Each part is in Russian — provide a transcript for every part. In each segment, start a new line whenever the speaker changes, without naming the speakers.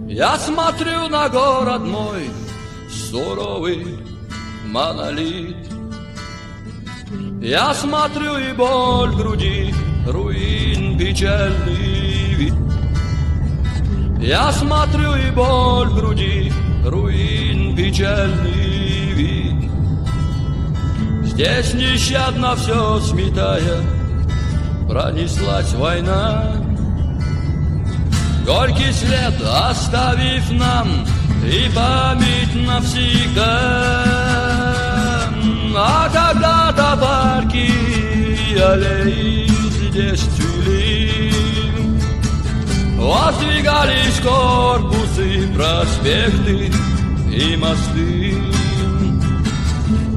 Я смотрю на город мой, суровый монолит. Я смотрю, и боль в груди, руин печальный вид. Я смотрю, и боль в груди, руин печальный вид. Здесь нещадно все сметая, пронеслась война. Горький след оставив нам и память навсегда. А когда-то парки и аллеи здесь цвели, воздвигались корпусы, проспекты и мосты.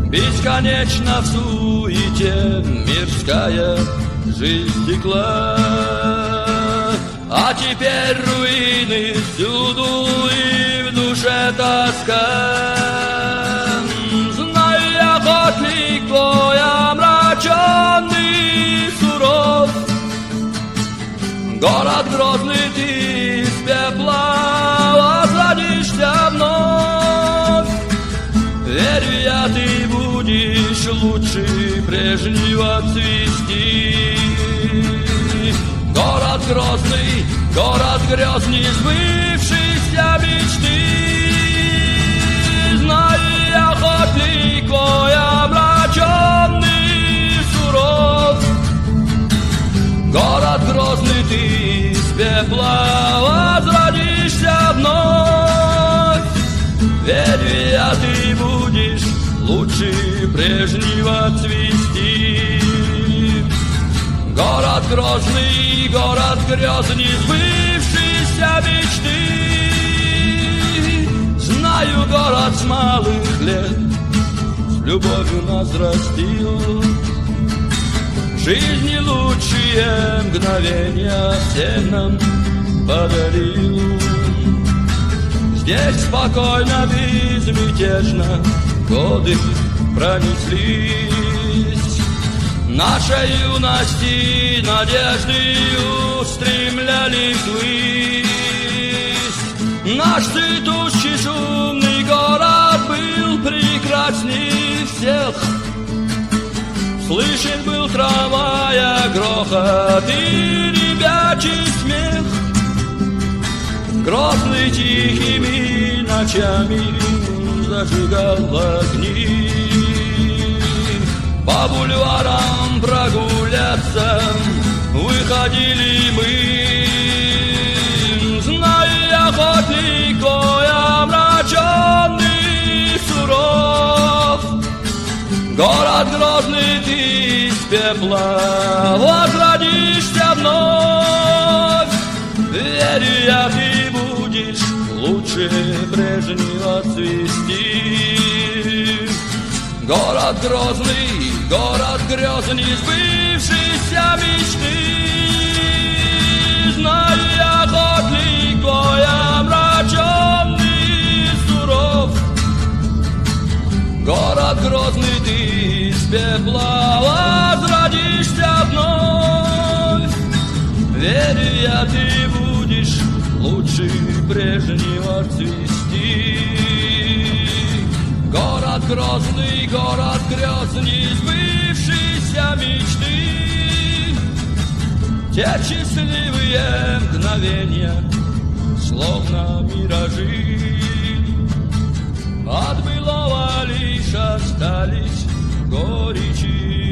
Бесконечно в суете мирская жизнь текла. А теперь руины всюду, и в душе тоска. Знаю я, охотник твой омраченный, суров, город грозный, ты из пепла возродишься вновь. Верю я, ты будешь лучше прежнего цвести. Город грозный, город грезный, сбывшейся мечты. Знаю я, охотник твой омраченный, суров, город грозный, ты из пепла возродишься вновь. Верю я, ты будешь лучше прежнего цвести. Город грозный, город грезный, сбывшейся мечты. Знаю, город с малых лет с любовью нас растил. Жизни лучшие мгновения всем нам подарил. Здесь спокойно, безмятежно годы пронеслись. Нашей юности надежды устремлялись ввысь. Наш цветущий шумный город был прекрасней всех. Слышен был трамвая грохот и ребячий смех. Грозный тихими ночами зажигал огни. По бульварам прогуляться выходили мы. Знаю я, охотник твой омраченный, суров, город грозный, ты из пепла возродишься вновь. Верю я, ты будешь лучше прежнего цвести. Город грозный, город грезный, сбывшейся мечты. Знаю я, охотник твой омраченный, суров, город грозный, ты из пепла возродишься вновь. Верю я, ты будешь лучше прежнего цвести. Город грозный, город грезный, сбывшейся мечты. Те счастливые мгновения, словно миражи, от былого лишь остались горечи.